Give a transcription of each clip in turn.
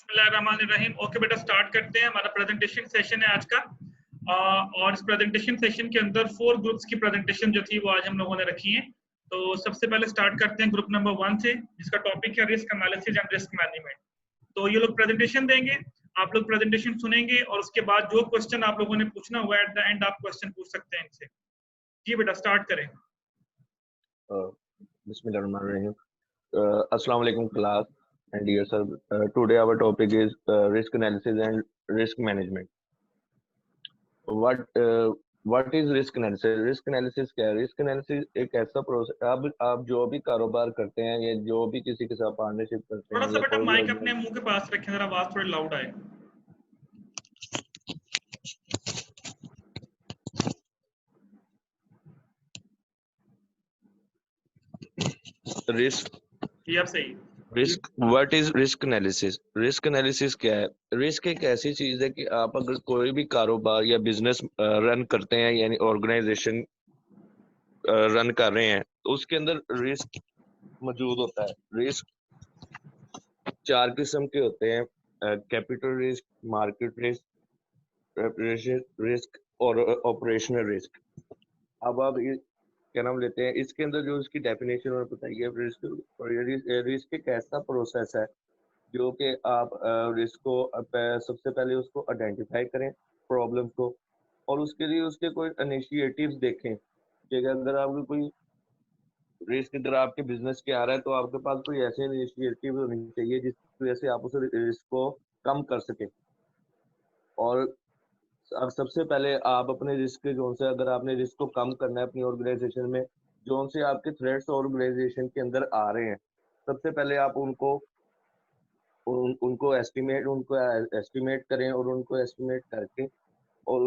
बिस्मिल्लाहिर्रहमानिर्रहीम। ओके बेटा, स्टार्ट करते हैं। हमारा प्रेजेंटेशन सेशन है आज का, और इस प्रेजेंटेशन सेशन के अंदर 4 ग्रुप्स की प्रेजेंटेशन जो थी वो आज हम लोगों ने रखी है। तो सबसे पहले स्टार्ट करते हैं ग्रुप नंबर 1 से, जिसका टॉपिक है risk analysis and risk management. तो ये लोग प्रेजेंटेशन देंगे, आप लोग प्रेजेंटेशन सुनेंगे, और उसके बाद जो क्वेश्चन आप लोगों ने पूछना हुआ एट द एंड आप क्वेश्चन पूछ सकते हैं इनसे। जी बेटा, स्टार्ट करें। Bismillahirrahmanirrahim. Assalamu alaikum class and dear sir. Today our topic is risk analysis and risk management. What is risk analysis? Risk analysis क्या है? Risk analysis एक ऐसा प्रोसेस, आप जो भी कारोबार करते हैं या जो भी किसी के साथ पार्टनरशिप करते थोड़ा हैं सा या बेटा कोई माइक अपने मुंह के पास रखें, जरा आवाज थोड़ी लाउड आए। रिस्क ये अब सही। Risk what is risk analysis? Risk analysis क्या है? रिस्क एक ऐसी चीज है कि आप अगर कोई भी कारोबार या बिजनेस रन करते हैं, यानी ऑर्गेनाइजेशन रन कर रहे हैं, तो उसके अंदर रिस्क मौजूद होता है। रिस्क 4 किस्म के होते हैं: capital risk, market risk, reputation risk और ऑपरेशनल रिस्क। अब आप क्या नाम लेते हैं, इसके अंदर जो इसकी डेफिनेशन और बताइए। रिस्क एक ऐसा प्रोसेस है जो कि आप रिस्क को सबसे पहले उसको आइडेंटिफाई करें, प्रॉब्लम को, और उसके लिए उसके कोई इनिशिएटिव्स देखें कि अगर आपको कोई रिस्क अगर आपके बिजनेस के आ रहा है तो आपके पास कोई ऐसे इनिशिएटिव होनी चाहिए जिसकी वजह से आप उस रिस्क को कम कर सकें। और अब सबसे पहले आप अपने रिस्क जो से, अगर आपने रिस्क को कम करना है अपनी ऑर्गेनाइजेशन में, जो से आपके थ्रेट्स ऑर्गेनाइजेशन के अंदर आ रहे हैं, सबसे पहले आप उनको एस्टिमेट करें, और उनको एस्टिमेट करके और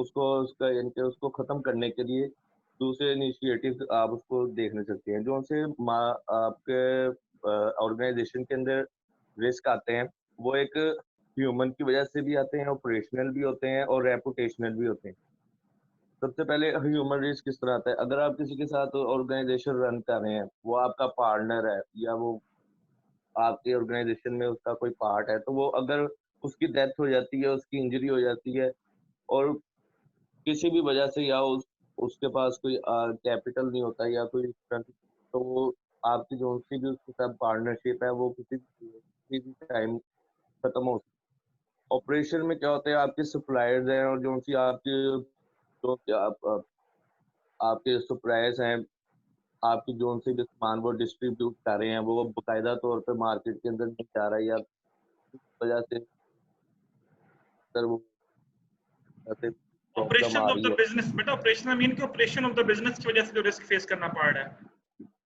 उसका यानी कि उसको खत्म करने के लिए दूसरे इनिशिएटिव आप उसको देखने सकते हैं। जो से आपके ऑर्गेनाइजेशन के अंदर रिस्क आते हैं, वो एक ह्यूमन की वजह से भी आते हैं, ऑपरेशनल भी होते हैं और रेपुटेशनल भी होते हैं। सबसे पहले ह्यूमन रिस्क किस तरह आता है? अगर आप किसी के साथ ऑर्गेनाइजेशन रन कर रहे हैं, वो आपका पार्टनर है या वो आपके ऑर्गेनाइजेशन में उसका कोई पार्ट है, तो वो अगर उसकी डेथ हो जाती है, उसकी इंजरी हो जाती है, और किसी भी वजह से, या उसके पास कोई कैपिटल नहीं होता या कोई, तो वो आपकी जो सी भी उसके साथ पार्टनरशिप है वो किसी भी टाइम खत्म हो सकती है। ऑपरेशन में क्या होता है, आपके सप्लायर्स हैं, और जो सी आपके सप्लायर्स हैं, आपकी जो सी भी सामान वो डिस्ट्रीब्यूट कर रहे हैं, वो बाकायदा तौर पे मार्केट के अंदर नहीं जा रहा है, या वजह से वो ऑपरेशन ऑफ द बिजनेस बेटा, ऑपरेशन मीन कि ऑपरेशन ऑफ द बिजनेस की वजह से जो रिस्क फेस करना पड़ रहा है,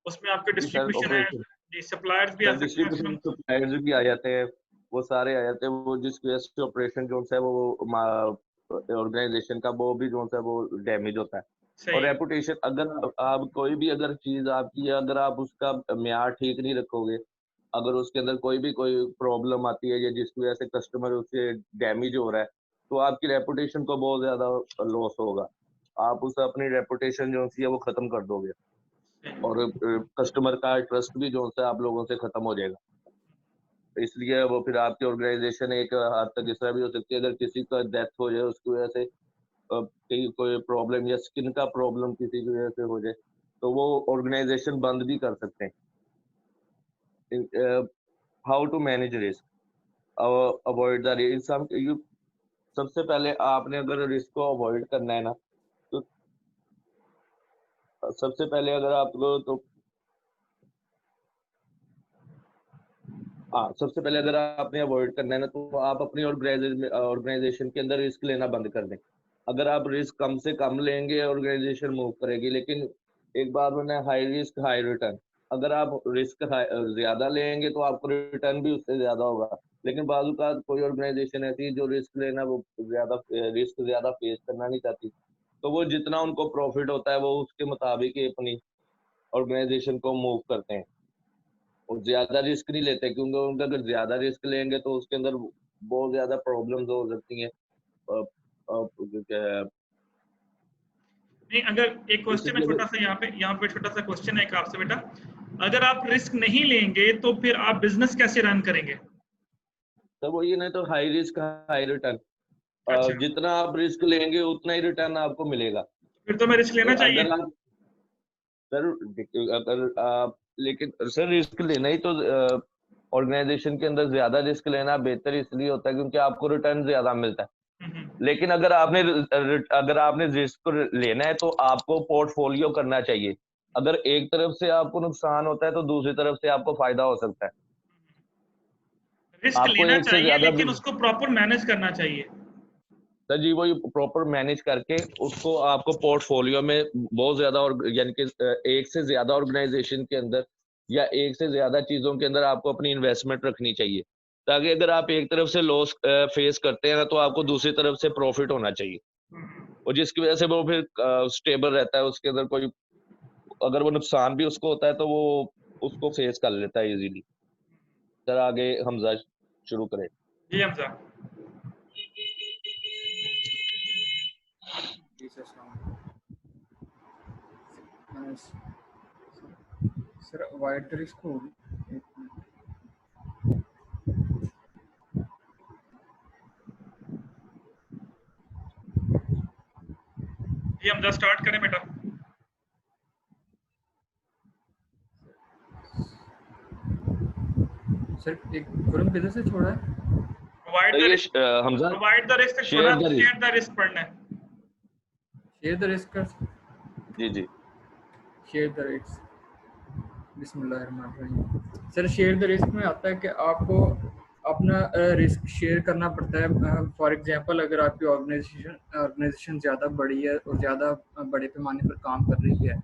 उसमें आपके डिस्ट्रीब्यूशन है, जी सप्लायर्स भी आ सकते हैं, डिस्ट्रीब्यूशन सप्लायर्स भी आ जाते हैं, वो सारे आ जाते हैं। वो जिसकी वजह से ऑपरेशन जो है वो ऑर्गेनाइजेशन का वो भी जो है वो डैमेज होता है। और रेपुटेशन, अगर आप कोई भी अगर चीज आपकी है, अगर आप उसका म्यार ठीक नहीं रखोगे, अगर उसके अंदर कोई प्रॉब्लम आती है या जिसकी वजह से कस्टमर उससे डैमेज हो रहा है, तो आपकी रेपुटेशन को बहुत ज्यादा लॉस होगा। आप उस अपनी रेपुटेशन जो है वो खत्म कर दोगे, और कस्टमर का ट्रस्ट भी जो है आप लोगों से खत्म हो जाएगा। इसलिए वो फिर आपकी ऑर्गेनाइजेशन एक हद तक इस तरह भी हो सकती है, अगर किसी का डेथ हो जाए उसकी वजह से, कोई प्रॉब्लम या स्किन का प्रॉब्लम किसी की वजह से हो जाए, तो वो ऑर्गेनाइजेशन बंद भी कर सकते हैं। How to manage risk, avoid the risk. सबसे पहले आपने अगर रिस्क को अवॉइड करना है ना, तो सबसे पहले अगर आपको सबसे पहले अगर आपने अवॉइड करना है ना, तो आप अपनी ऑर्गेनाइजेशन के अंदर रिस्क लेना बंद कर दें। अगर आप रिस्क कम से कम लेंगे, ऑर्गेनाइजेशन मूव करेगी। लेकिन एक बात मैंने, हाई रिस्क हाई रिटर्न। अगर आप रिस्क ज्यादा लेंगे तो आपको रिटर्न भी उससे ज्यादा होगा। लेकिन बाजू का कोई ऑर्गेनाइजेशन ऐसी है जो रिस्क लेना, वो रिस्क ज्यादा फेस करना नहीं चाहती, तो वो जितना उनको प्रॉफिट होता है वो उसके मुताबिक ही अपनी ऑर्गेनाइजेशन को मूव करते हैं, और ज्यादा रिस्क नहीं लेते, क्योंकि उनका अगर ज्यादा रिस्क लेंगे तो उसके अंदर बहुत ज्यादा प्रॉब्लम्स हो सकती हैं। नहीं, अगर एक क्वेश्चन है छोटा सा, यहाँ पे छोटा सा क्वेश्चन है एक आपसे बेटा, अगर आप रिस्क नहीं लेंगे तो फिर आप बिजनेस कैसे रन करेंगे? तो वो ये नहीं तो हाई रिस्क हाई रिटर्न, अच्छा, जितना आप रिस्क लेंगे उतना ही रिटर्न आपको मिलेगा। फिर तो मैं रिस्क तो लेना चाहिए। अगर आप सर अगर आप लेकिन सर रिस्क लेना ही तो ऑर्गेनाइजेशन के अंदर ज्यादा रिस्क लेना बेहतर इसलिए होता है क्योंकि आपको रिटर्न ज्यादा मिलता है। हम्म। लेकिन अगर आपने रिस्क को लेना है तो आपको पोर्टफोलियो करना चाहिए। अगर एक तरफ से आपको नुकसान होता है तो दूसरी तरफ से आपको फायदा हो सकता है। रिस्क आपको लेना एक से चाहिए ज्यादा लेकिन उसको प्रॉपर मैनेज करना चाहिए। सर जी वही प्रॉपर मैनेज करके उसको आपको पोर्टफोलियो में बहुत ज्यादा और यानी कि एक से ज्यादा ऑर्गेनाइजेशन के अंदर या एक से ज्यादा चीजों के अंदर आपको अपनी इन्वेस्टमेंट रखनी चाहिए, ताकि अगर आप एक तरफ से लॉस फेस करते हैं ना तो आपको दूसरी तरफ से प्रॉफिट होना चाहिए, और जिसकी वजह से वो फिर स्टेबल रहता है, उसके अंदर कोई अगर वो नुकसान भी उसको होता है तो वो उसको फेस कर लेता है इजीली। सर आगे हमजा शुरू करें। जी हमजा। जी सर, सर वाइड द रिस्क होगी। जी हमजा स्टार्ट करें बेटा। सर एक खुरम किधर से छोड़ा है? प्रोवाइड तो द ये risk, Hamza provide the risk share the share risk. The risk पढ़ना है। शेयर द रिस्क कर, जी जी शेयर द रिस्क। बिस्मिल्लाहिर्रहमानिर्रहीम। सर शेयर द रिस्क में आता है कि आपको अपना रिस्क शेयर करना पड़ता है। फॉर एग्जांपल अगर आपकी ऑर्गेनाइजेशन ज़्यादा बड़ी है और ज़्यादा बड़े पैमाने पर काम कर रही है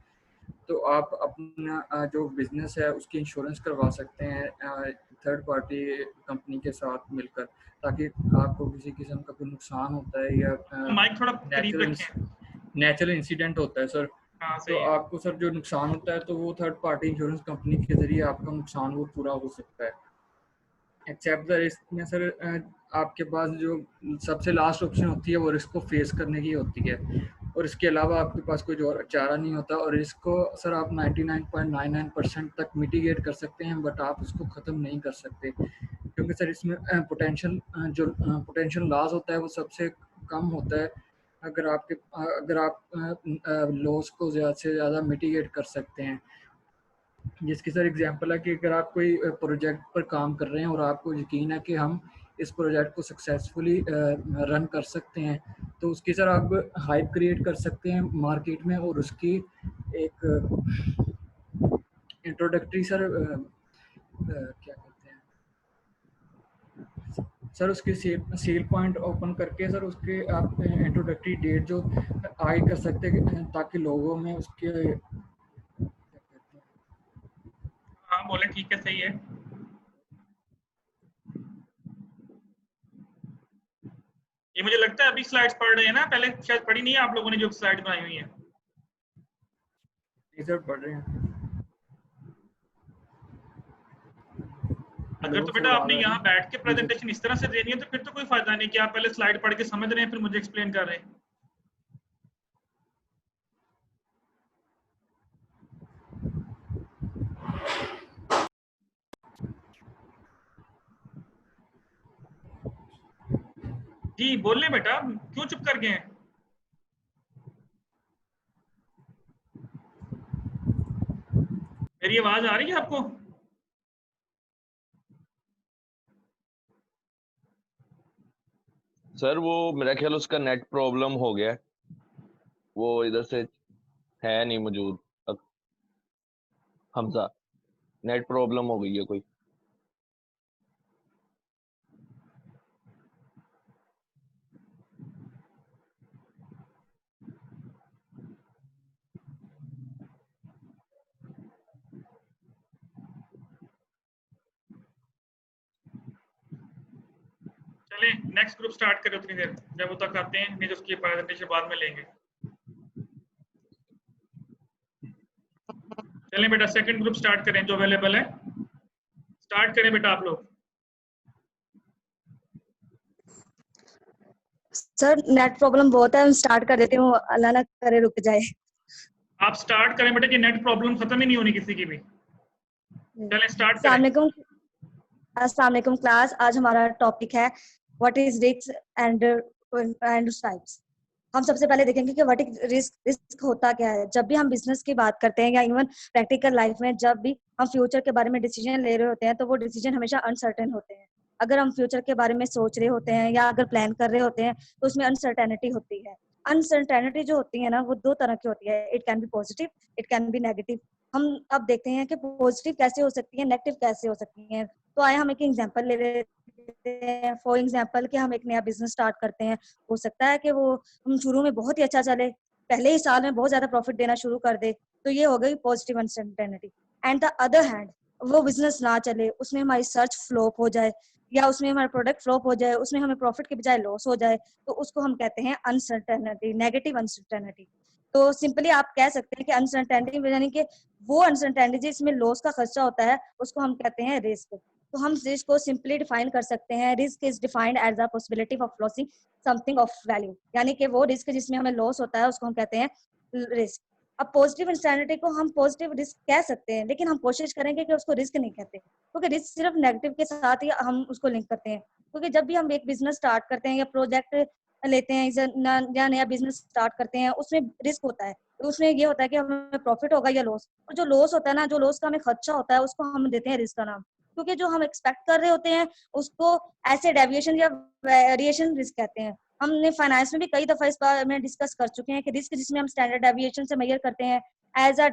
तो आप अपना जो बिजनेस है उसकी इंश्योरेंस करवा सकते हैं थर्ड पार्टी कंपनी के साथ मिलकर, ताकि आपको किसी किस्म का कोई नुकसान होता है या माइक थोड़ा करीब नेचुरल रखें। नेचुरल इंसिडेंट होता है सर, हाँ तो सही है। आपको सर जो नुकसान होता है तो वो थर्ड पार्टी इंश्योरेंस कंपनी के जरिए आपका नुकसान वो पूरा हो सकता है। एक्सेप्ट द रिस्क में सर आपके पास जो सबसे लास्ट ऑप्शन होती है वो रिस्क को फेस करने की होती है, और इसके अलावा आपके पास कोई और चारा नहीं होता। और रिस्क को सर आप 99.99% तक मिटिगेट कर सकते हैं, बट आप इसको ख़त्म नहीं कर सकते, क्योंकि सर इसमें पोटेंशियल लॉस होता है वो सबसे कम होता है। अगर आप लॉस को ज़्यादा से ज़्यादा मिटिगेट कर सकते हैं, जिसकी सर एग्जांपल है कि अगर आप कोई प्रोजेक्ट पर काम कर रहे हैं और आपको यकीन है कि हम इस प्रोजेक्ट को सक्सेसफुली रन कर सकते हैं, तो उसकी सर आप हाइप क्रिएट कर सकते हैं मार्केट में, और उसकी एक इंट्रोडक्टरी सर क्या कहते हैं सर, उसकी सेल पॉइंट ओपन करके सर उसके आप इंट्रोडक्टरी डेट जो आगे कर सकते हैं, ताकि लोगों में उसके हाँ बोले ठीक है सही है। ये मुझे लगता है अभी स्लाइड्स पढ़ रहे हैं ना, पहले शायद पढ़ी नहीं है आप लोगों ने जो स्लाइड बनाई हुई है। सर पढ़ रहे हैं। अगर हेलो तो सर, बेटा आवाज़ आपने आ रही यहाँ है? बैठ के जी सर। प्रेजेंटेशन इस तरह से देनी है तो फिर तो कोई फायदा नहीं कि आप पहले स्लाइड पढ़ के समझ रहे हैं फिर मुझे एक्सप्लेन कर रहे हैं। जी बोल ले बेटा, क्यों चुप कर गए हैं? मेरी आवाज आ रही है आपको? सर वो मेरा ख्याल उसका नेट प्रॉब्लम हो गया है, वो इधर से है नहीं मौजूद। हमजा नेट प्रॉब्लम हो गई है कोई। चले नेक्स्ट ग्रुप स्टार्ट करें उतनी देर, जब वो तक आते हैं, नहीं तो उसकी प्रेजेंटेशन बाद में लेंगे। चलें बेटा सेकंड ग्रुप स्टार्ट करें जो अवेलेबल है, स्टार्ट करें बेटा आप लोग। सर नेट प्रॉब्लम बहुत है, हम स्टार्ट कर देते हूँ, अल्लाह ना करे रुक जाए। आप स्टार्ट करें बेटा कि नेट प्रॉब्लम खत्म ही नहीं होनी किसी की भी। चलें स्टार्ट अस्सलाम करें। वालेकुम। अस्सलाम वालेकुम क्लास। आज हमारा टॉपिक है what is risk and types. हम सबसे पहले देखेंगे कि व्हाट इज रिस्क। रिस्क होता क्या है। जब भी हम बिजनेस की बात करते हैं या इवन प्रैक्टिकल लाइफ में जब भी हम फ्यूचर के बारे में डिसीजन ले रहे होते हैं तो वो डिसीजन हमेशा अनसर्टेन होते हैं। अगर हम फ्यूचर के बारे में सोच रहे होते हैं या अगर प्लान कर रहे होते हैं तो उसमें अनसर्टेनिटी होती है। अनसर्टेनिटी जो होती है ना वो दो तरह की होती है। It can be positive, it can be negative. हम अब देखते हैं कि पॉजिटिव कैसे हो सकती है, नेगेटिव कैसे हो सकती है। तो आए हम एक एग्जांपल ले लेते हैं। फॉर एग्जांपल कि हम एक नया बिजनेस स्टार्ट करते हैं। हो सकता है कि वो हम शुरू में बहुत ही अच्छा चले, पहले ही साल में बहुत ज्यादा प्रॉफिट देना शुरू कर दे, तो ये हो गई positive uncertainty. And the other hand वो बिजनेस ना चले, उसमें हमारी सर्च फ्लॉप हो जाए या उसमें हमारा प्रोडक्ट फ्लॉप हो जाए, उसमें हमें प्रॉफिट के बजाय लॉस हो जाए, तो उसको हम कहते हैं अनसर्टेनिटी, नेगेटिव अनसर्टेनिटी। तो सिंपली आप कह सकते हैं कि अनसर्टेनिटी यानी कि वो अनसर्टेनिटी जिसमें लॉस का खर्चा होता है उसको हम कहते हैं रिस्क। तो हम रिस्क को सिंपली डिफाइन कर सकते हैं। Risk is defined as the possibility of losing something of value, यानी कि वो रिस्क जिसमें हमें लॉस होता है उसको हम कहते हैं रिस्क। अब पॉजिटिव इंस्टेनिटी को हम पॉजिटिव रिस्क कह सकते हैं, लेकिन हम कोशिश करेंगे कि उसको रिस्क नहीं कहते, क्योंकि रिस्क सिर्फ नेगेटिव के साथ ही हम उसको लिंक करते हैं। क्योंकि जब भी हम एक बिजनेस स्टार्ट करते हैं या प्रोजेक्ट लेते हैं या नया बिजनेस स्टार्ट करते हैं, उसमें रिस्क होता है। तो उसमें ये होता है कि हमें प्रॉफिट होगा या लॉस। और जो लॉस होता है ना, जो लॉस का हमें खर्चा होता है, उसको हम देते हैं रिस्क का नाम। क्योंकि जो हम एक्सपेक्ट कर रहे होते हैं उसको ऐसे डेविएशन या वेरिएशन रिस्क कहते हैं। हमने फाइनेंस में भी कई दफा इस बारे में डिस्कस कर चुके हैं कि रिस्क जिसमें हम स्टैंडर्ड डेविएशन से मेजर करते हैं as a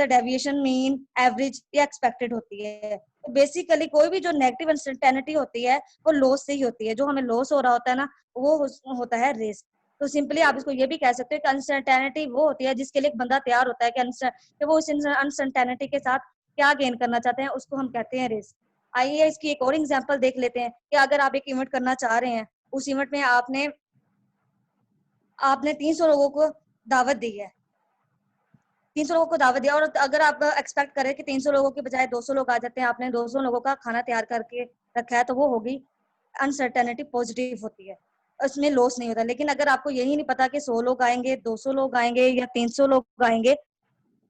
deviation mean average या एक्सपेक्टेड होती है। तो बेसिकली कोई भी जो नेगेटिव अनसर्टेनिटी होती है वो लॉस से ही होती है। जो हमें लॉस हो रहा होता है ना वो होता है रिस्क। तो सिंपली आप इसको ये भी कह सकते हो कि अनसर्टेनिटी वो होती है जिसके लिए एक बंदा तैयार होता है कि वो इस अनसर्टेनिटी के साथ क्या गेन करना चाहते हैं, उसको हम कहते हैं रिस्क। आइए इसकी एक और एग्जांपल देख लेते हैं कि अगर आप एक इवेंट करना चाह रहे हैं, उस इवेंट में आपने 300 लोगों को दावत दी है, 300 लोगों को दावत दिया, और अगर आप एक्सपेक्ट करें कि 300 लोगों के बजाय 200 लोग आ जाते हैं, आपने 200 लोगों का खाना तैयार करके रखा है, तो वो होगी अनसर्टेनिटी पॉजिटिव होती है, उसमें लॉस नहीं होता। लेकिन अगर आपको यही नहीं पता कि 100 लोग आएंगे, 200 लोग आएंगे या 300 लोग आएंगे,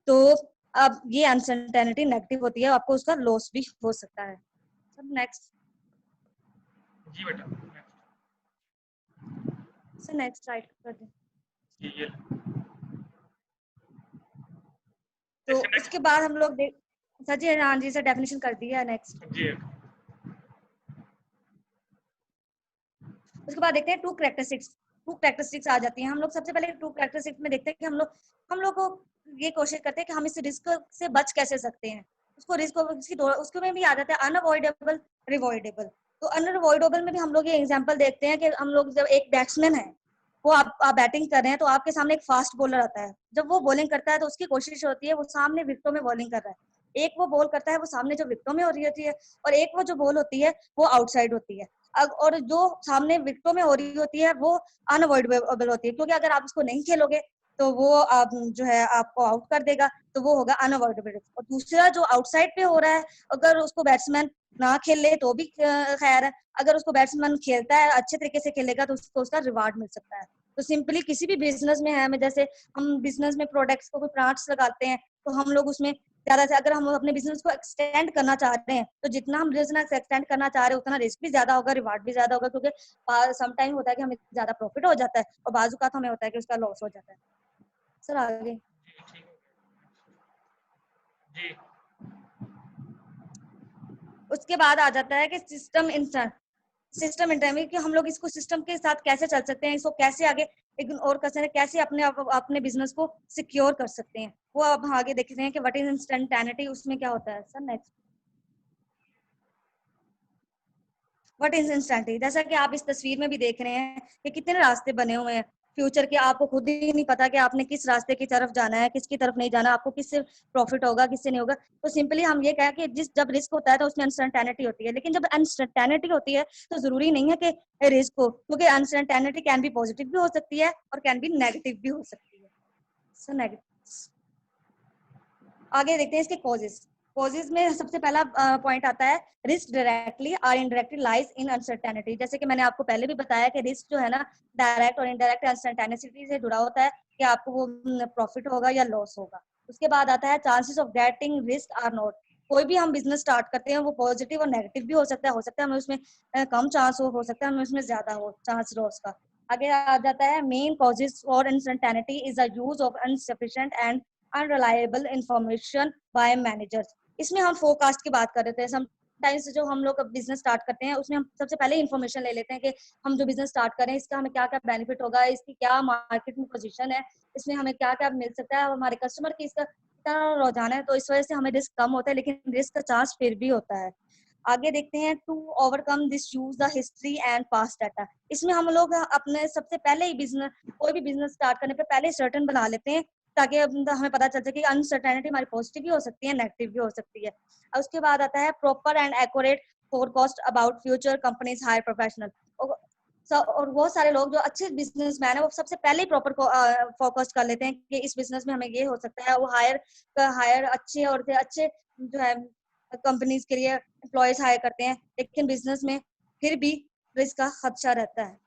तो अब ये अनसर्टेनिटी नेगेटिव होती है, आपको उसका लॉस भी हो सकता है। सब नेक्स्ट जी बेटा सर, नेक्स्ट स्लाइड कर दें। जी ये तो इससे next- उसके बाद हम लोग देख सर जी, हाँ जी सर, डेफिनेशन कर दिया है। नेक्स्ट जी उसके बाद देखते हैं टू कैरेक्टरिस्टिक्स आ जाती हैं। हम लोग सबसे पहले टू कैरेक्टरिस्टिक्स में देखते हैं कि हम लोग को ये कोशिश करते हैं कि हम इस रिस्क से बच कैसे सकते हैं। उसको रिस्क उसके में भी आ जाता है अनअवॉइडेबल, रिवॉइडेबल। तो अनअवॉइडेबल में भी हम लोग ये एग्जांपल देखते हैं कि हम लोग जब एक बैट्समैन है, वो आप बैटिंग कर रहे हैं, तो आपके सामने एक फास्ट बॉलर आता है। जब वो बॉलिंग करता है तो उसकी कोशिश होती है वो सामने विकेटों में बॉलिंग कर रहा है। एक वो बॉल करता है वो सामने जो विकेटों में हो रही होती है, और एक वो जो बॉल होती है वो आउटसाइड होती है। और जो सामने विकेटों में हो रही होती है वो अनअवॉइडेबल होती है, क्योंकि अगर आप उसको नहीं खेलोगे तो वो आप जो है आपको आउट कर देगा, तो वो होगा अनअवॉइडेबल। और दूसरा जो आउटसाइड पे हो रहा है, अगर उसको बैट्समैन ना खेल ले तो भी खैर है, अगर उसको बैट्समैन खेलता है, अच्छे तरीके से खेलेगा, तो उसको उसका रिवार्ड मिल सकता है। तो सिंपली किसी भी बिजनेस में है, जैसे हम बिजनेस में प्रोडक्ट्स को कोई प्लांट्स लगाते हैं, तो हम लोग उसमें ज्यादा से अगर हम अपने बिजनेस को एक्सटेंड करना चाह रहे हैं, तो जितना हम बिजनेस एक्सटेंड करना चाह रहे हैं उतना रिस्क भी ज्यादा होगा, रिवार्ड भी ज्यादा होगा, क्योंकि सम टाइम होता है कि हमें ज्यादा प्रॉफिट हो जाता है और बाजू का हमें होता है कि उसका लॉस हो जाता है। सर आगे जी उसके बाद आ जाता है कि सिस्टम इंटरव्यू कि हम लोग इसको सिस्टम के साथ कैसे चल सकते हैं, इसको कैसे आगे इग्नोर कर सकते हैं, कैसे अपने बिजनेस को सिक्योर कर सकते हैं। वो अब हम आगे देखते हैं कि व्हाट इज इंस्टेंटेनिटी, उसमें क्या होता है। सर नेक्स्ट व्हाट इज इंस्टेंटिनिटी, जैसा कि आप इस तस्वीर में भी देख रहे हैं कि कितने रास्ते बने हुए हैं फ्यूचर के। आपको खुद ही नहीं पता कि आपने किस रास्ते की तरफ जाना है, किसकी तरफ नहीं जाना, आपको किससे प्रॉफिट होगा, किससे नहीं होगा। तो सिंपली हम ये कहें कि जब रिस्क होता है तो उसमें अनसर्टेनिटी होती है, लेकिन जब अनसर्टेनिटी होती है तो जरूरी नहीं है कि रिस्क हो, क्योंकि अनसर्टेनिटी कैन बी पॉजिटिव भी हो सकती है और कैन बी नेगेटिव भी हो सकती है। सो नेगेटिव आगे देखते हैं इसके कॉजेज में सबसे पहला पॉइंट आता है रिस्क डायरेक्टली और इनडायरेक्टली लाइज इन अनसर्टेनिटी। जैसे कि मैंने आपको पहले भी बताया कि रिस्क जो है ना डायरेक्ट और इनडायरेक्ट अनसर्टेनिटी से जुड़ा होता है कि आपको वो प्रॉफिट होगा या लॉस होगा। उसके बाद आता है chances of getting risk or not, कोई भी हम बिजनेस स्टार्ट करते हैं वो पॉजिटिव और नेगेटिव भी हो सकता है हमें उसमें कम चांस हो सकता है हमें उसमें ज्यादा हो चांस लॉस का। आगे आ जाता है main causes for uncertainty is the use of unsufficient and unreliable information by managers. इसमें हम फोरकास्ट की बात कर रहे थे। समटाइम्स जो हम लोग बिजनेस स्टार्ट करते हैं उसमें हम सबसे पहले इन्फॉर्मेशन ले लेते हैं कि हम जो बिजनेस स्टार्ट करें इसका हमें क्या क्या बेनिफिट होगा, इसकी क्या मार्केट में पोजीशन है, इसमें हमें क्या क्या मिल सकता है, हमारे कस्टमर की इसका कितना रुझान है। तो इस वजह से हमें रिस्क कम होता है, लेकिन रिस्क का चांस फिर भी होता है। आगे देखते हैं to overcome this use the history and past data. इसमें हम लोग अपने सबसे पहले ही बिजनेस कोई भी बिजनेस स्टार्ट करने पे पहले सर्टेन बना लेते हैं ताकि हमें पता चल सके कि अनसर्टेनिटी हमारी पॉजिटिव भी हो सकती है, नेगेटिव भी हो सकती है। और उसके बाद आता है proper and accurate forecast about future companies hire professional. और बहुत सारे लोग जो अच्छे बिजनेसमैन है वो सबसे पहले ही प्रॉपर फोकस कर लेते हैं कि इस बिजनेस में हमें ये हो सकता है। वो हायर अच्छे और अच्छे जो है कंपनीज के लिए एम्प्लॉयज हायर करते हैं, लेकिन बिजनेस में फिर भी रिस्क का खदशा रहता है।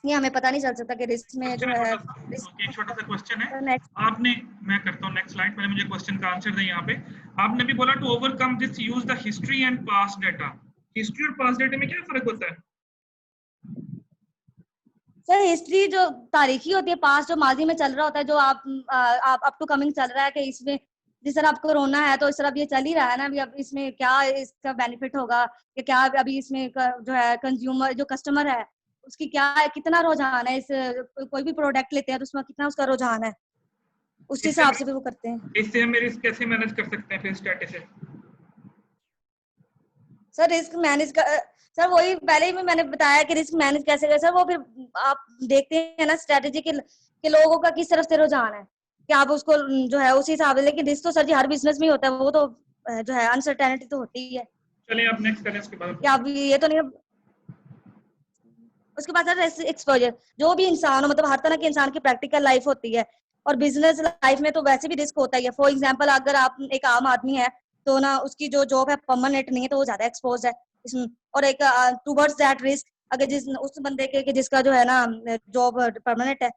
ये हमें पता नहीं चल सकता कि रिस्क में जो है एक छोटा सा क्वेश्चन है नेक्स्ट आपने, मैं करता हूँ नेक्स्ट स्लाइड, पहले मुझे क्वेश्चन का आंसर दें। यहाँ पे आपने भी बोला to overcome this use the history and past data. हिस्ट्री और पास्ट डाटा में क्या फर्क होता है? सर हिस्ट्री जो तारीखी होती है, पास्ट जो माजी में चल रहा होता है, जो आप अप टू कमिंग चल रहा है कि इसमें जिस तरह आपको कोरोना है तो इस तरह ये चल ही रहा है ना, अभी अब इसमें क्या इसका बेनिफिट होगा कि क्या अभी इसमें जो है कंज्यूमर जो कस्टमर है उसकी क्या कितना रुझान है, इस कोई भी प्रोडक्ट लेते हैं तो उसमें कितना उसका रुझान है, उस हिसाब से भी वो करते हैं। इससे हम रिस्क कैसे मैनेज कर सकते हैं फिर स्ट्रेटजी से? सर रिस्क मैनेज कर सर वही पहले ही मैंने बताया कि रिस्क मैनेज कैसे करें सर। वो फिर आप देखते हैं ना स्ट्रेटेजी के लोगों का किस तरफ से रुझान है कि आप उसको जो है उसी हिसाब से। लेकिन रिस्क तो सर जी हर बिजनेस में ही होता है, वो तो जो है अनसर्टेनिटी तो होती ही है। चलिए आप नेक्स्ट करें उसके बाद। क्या आप ये तो नहीं उसके बाद सर एक्सपोजर जो भी इंसान हो, मतलब हर तरह के इंसान की प्रैक्टिकल लाइफ होती है और बिजनेस लाइफ में तो वैसे भी रिस्क होता ही है। फॉर एग्जाम्पल अगर आप एक आम आदमी है तो ना उसकी जो जॉब है परमानेंट नहीं है तो वो ज्यादा एक्सपोज है इसमें। और एक टूवर्ड्स दैट रिस्क अगर उस बंदे के जिसका जो है ना जॉब परमानेंट है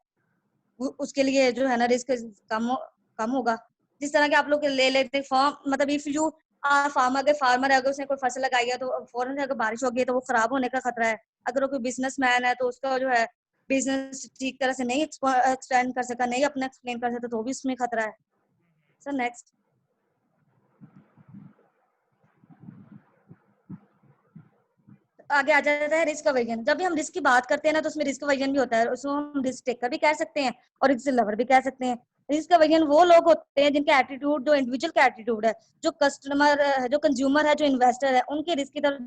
उसके लिए जो है ना रिस्क कम होगा। जिस तरह के आप लोग ले लेते फॉर्म, मतलब इफ यू फार्मर, अगर फार्मर है अगर उसने कोई फसल लगाई है तो फौरन से अगर बारिश होगी तो वो खराब होने का खतरा है। अगर वो कोई बिजनेसमैन है तो उसका जो है बिजनेस ठीक तरह से नहीं एक्सपेंड कर सका, नहीं अपना एक्सप्लेन कर सकता, तो भी उसमें खतरा है। सर नेक्स्ट आगे आ जाता है रिस्क अवर्जन। जब भी हम रिस्क की बात करते हैं ना तो उसमें रिस्क अवर्जन भी होता है, उसको हम रिस्क टेकर भी कह सकते हैं और रिस्क लवर भी कह सकते हैं। रिस्क अवर्जन वो लोग होते हैं जिनका एटीट्यूड जो इंडिविजुअल का एटीट्यूड है, जो कस्टमर है, जो कंज्यूमर है, जो इन्वेस्टर है, उनके रिस्क की तरफ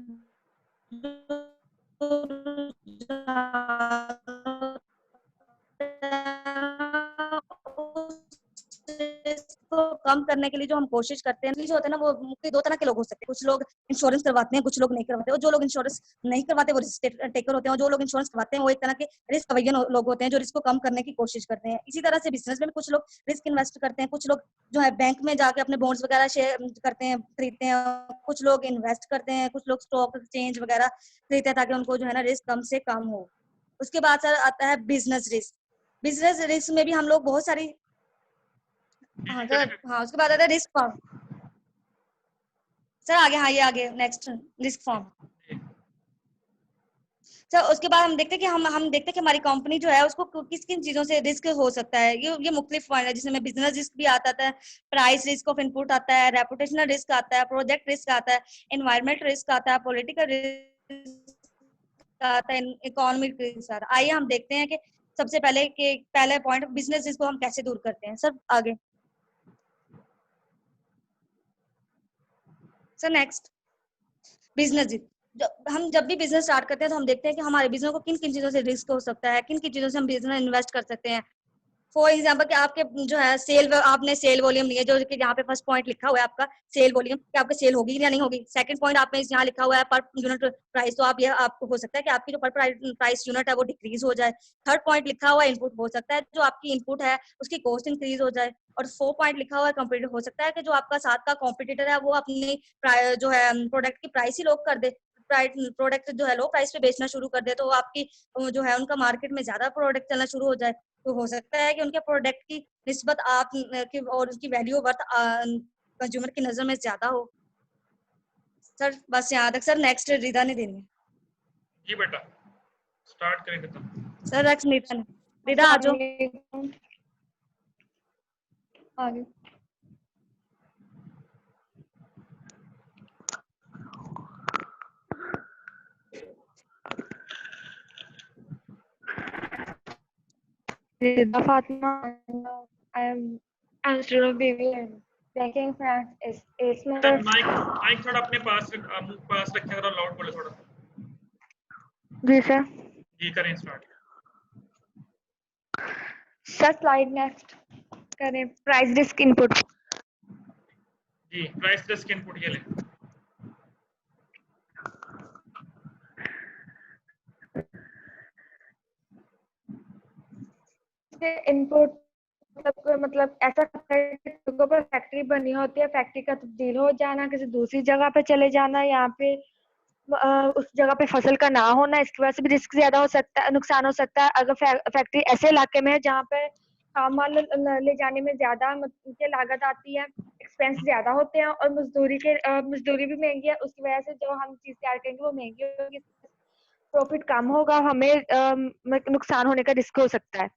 को कम करने के लिए जो हम कोशिश करते हैं जो होते हैं ना वो मुख्य दो तरह के लोग हो सकते हैं। कुछ लोग इंश्योरेंस करवाते हैं, कुछ लोग नहीं करवाते। और जो लोग इंश्योरेंस नहीं करवाते वो रिस्क टेकर होते हैं, और जो लोग इंश्योरेंस करवाते हैं वो एक तरह के रिस्क अवेयर लोग होते हैं जो रिस्क को कम करने की कोशिश करते हैं। इसी तरह से बिजनेस में कुछ लोग रिस्क इन्वेस्ट करते हैं, कुछ लोग जो है बैंक में जाके अपने बॉन्ड्स वगैरह शेयर करते हैं, खरीदते हैं, कुछ लोग इन्वेस्ट करते हैं, कुछ लोग स्टॉक एक्सचेंज वगैरह खरीदते हैं ताकि उनको जो है ना रिस्क कम से कम हो। उसके बाद सर आता है बिजनेस रिस्क। बिजनेस रिस्क में भी हम लोग बहुत सारी हाँ उसके बाद आता है रिस्क फॉर्म। सर आगे हाँ ये आगे नेक्स्ट रिस्क फॉर्म। सर उसके बाद हम देखते हैं कि हम देखते हैं कि हमारी कंपनी जो है उसको किस किन चीजों से रिस्क हो सकता है। ये मुख्तलिफ पॉइंट है जिसमें बिजनेस रिस्क भी आता है, प्राइस रिस्क ऑफ इनपुट आता है, रेपुटेशनल रिस्क आता है, प्रोजेक्ट रिस्क आता है, एनवायरमेंट रिस्क आता है, पॉलिटिकल रिस्क आता है, इकोनॉमिक रिस्क आता है। आइए हम देखते हैं कि सबसे पहले पॉइंट बिजनेस रिस्क को हम कैसे दूर करते हैं। सर आगे सर नेक्स्ट बिजनेस हम जब भी बिजनेस स्टार्ट करते हैं तो हम देखते हैं कि हमारे बिजनेस को किन किन चीजों से रिस्क हो सकता है, किन किन चीजों से हम बिजनेस इन्वेस्ट कर सकते हैं। फॉर एग्जाम्पल कि आपके जो है आपने सेल वॉल्यूम लिया जो कि यहाँ पे फर्स्ट पॉइंट लिखा हुआ है आपका सेल वॉल्यूम, कि आपकी सेल होगी या नहीं होगी। सेकंड पॉइंट आपने यहाँ लिखा हुआ है पर यूनिट प्राइस, तो आपको हो सकता है कि आपकी जो पर प्राइस यूनिट है वो डिक्रीज हो जाए। थर्ड पॉइंट लिखा हुआ है इनपुट, हो सकता है जो आपकी इनपुट है उसकी कॉस्ट इंक्रीज हो जाए। और 4 पॉइंट लिखा हुआ है कॉम्पिटिटर, हो सकता है कि जो आपका साथ का कॉम्पिटिटर है वो अपनी जो है प्रोडक्ट की प्राइस ही लो कर दे, प्रोडक्ट जो है लो प्राइस पे बेचना शुरू कर दे, तो आपकी जो है उनका मार्केट में ज्यादा प्रोडक्ट चलना शुरू हो जाए। तो हो सकता है कि उनके प्रोडक्ट की निस्बत आप की और उसकी वैल्यू वर्थ कंज्यूमर की नजर में ज्यादा हो। सर बस यहाँ तक सर, नेक्स्ट रिदा ने देनी है। जी बेटा स्टार्ट करेंगे तो। सर नेक्स्ट रिदा ने, रिदा आ जाओ आगे। Rida Fatima, I'm student of BBA. Banking finance is my sir mic थोड़ा अपने पास रखें, जरा लाउड बोले थोड़ा। जी सर। जी करें स्टार्ट। सर स्लाइड नेक्स्ट करें, प्राइस रिस्क इनपुट। जी प्राइस रिस्क इनपुट ये लें। इनपुट मतलब ऐसा फैक्ट्री बनी होती है, फैक्ट्री का तब्दील हो जाना, किसी दूसरी जगह पे चले जाना, यहाँ पे उस जगह पे फसल का ना होना, इसकी वजह से भी रिस्क ज्यादा हो सकता है, नुकसान हो सकता है। अगर फैक्ट्री ऐसे इलाके में है जहाँ पे काम माल ले जाने में ज्यादा लागत आती है, एक्सपेंस ज्यादा होते हैं और मजदूरी भी महंगी है, उसकी वजह से जो हम चीज तैयार करेंगे वो महंगी होगी, प्रॉफिट कम होगा, हमें नुकसान होने का रिस्क हो सकता है।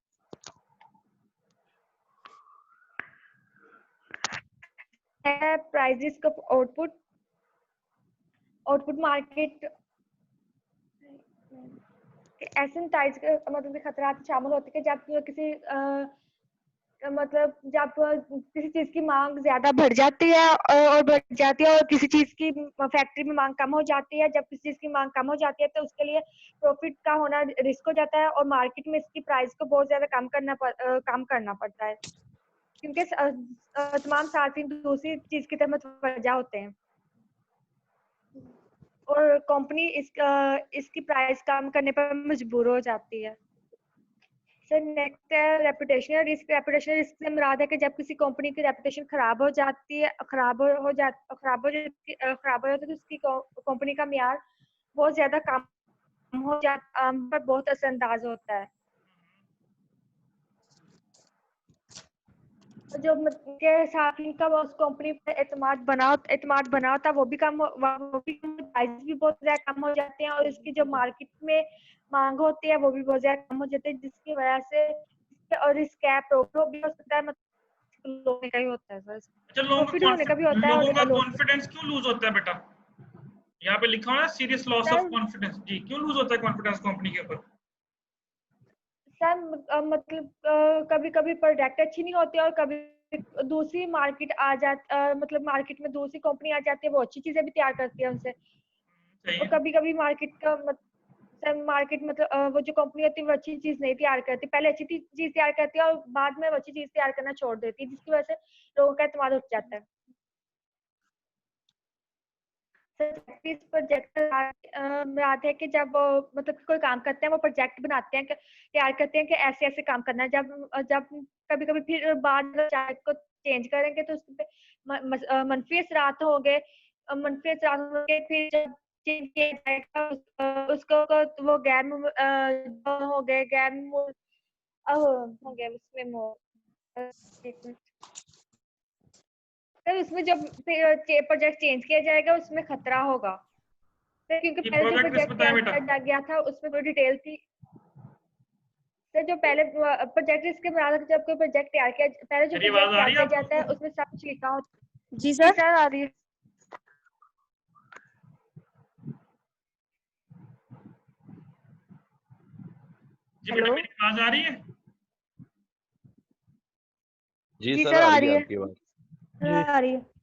Price risk of output market ऐसे टाइप्स के मतलब खतरात शामिल होते हैं कि जब किसी मतलब जब किसी चीज की मांग ज्यादा बढ़ जाती है और बढ़ जाती है, और किसी चीज की फैक्ट्री में मांग कम हो जाती है, जब किसी चीज की मांग कम हो जाती है तो उसके लिए प्रॉफिट का होना रिस्क हो जाता है और मार्केट में इसकी प्राइस को बहुत ज्यादा कम करना पड़ता है, क्योंकि तमाम साथी दूसरी चीज की तरफ मुतवज्जा होते हैं और कंपनी इसकी प्राइस कम करने पर मजबूर हो जाती है। सर नेक्स्ट है रेपुटेशन रिस्क। रेपुटेशन रिस्क से मुराद है कि जब किसी कंपनी की रेपुटेशन खराब हो जाती है तो उसकी कंपनी का मियार बहुत ज्यादा कम हो जाता पर बहुत असरअंदाज होता है। जो के साथ इनका उस कंपनी पर एतमाद बना होता वो भी प्राइस भी बहुत ज्यादा कम हो जाते हैं और इसकी जो मार्केट में मांग होती है वो भी बहुत ज्यादा कम हो जाती है, जिसकी वजह से और इसका प्रॉफिट भी हो सकता है, मतलब लोगों का ही होता है सर। अच्छा प्रॉफिट होने का भी होता है लोगों का और कॉन्फिडेंस क्यों लूज होता है बेटा? यहाँ पे लिखा हुआ है सीरियस लॉस ऑफ कॉन्फिडेंस। जी क्यों लूज होता है कॉन्फिडेंस कंपनी के ऊपर? सर मतलब कभी कभी प्रोडक्ट अच्छी नहीं होती और कभी दूसरी मार्केट आ जाती, मतलब मार्केट में दूसरी कंपनी आ जाती है, वो अच्छी चीजें भी तैयार करती है उनसे। और कभी कभी मार्केट मतलब वो जो कंपनी होती है वो अच्छी चीज नहीं तैयार करती, पहले अच्छी चीज तैयार करती है और बाद में वो अच्छी चीज तैयार करना छोड़ देती है, जिसकी वजह से लोगों का एतमाद उठ जाता है। प्रोजेक्ट है कि जब मतलब कोई काम करते हैं वो प्रोजेक्ट बनाते हैं, तैयार करते हैं कि ऐसे ऐसे काम करना है, जब कभी कभी फिर बाद में को चेंज करेंगे तो उस पे मनफी असरात होंगे, फिर जब चेंज किया जाएगा उसको वो गैर हो गए उसमें सर उसमें जब प्रोजेक्ट चेंज किया जाएगा उसमें खतरा होगा सर, क्योंकि पहले जो प्रोजेक्ट किया गया था उसमें थोड़ी डिटेल थी सर। जो पहले प्रोजेक्ट इसके बाद जब कोई प्रोजेक्ट तैयार किया, पहले जो प्रोजेक्ट तैयार किया जाता है उसमें सब कुछ लिखा होता है। जी सर आ रही है। जी बेटा मेरी आवाज आ रही है? जी सर आ रही है आपकी आवाज। आ रही है।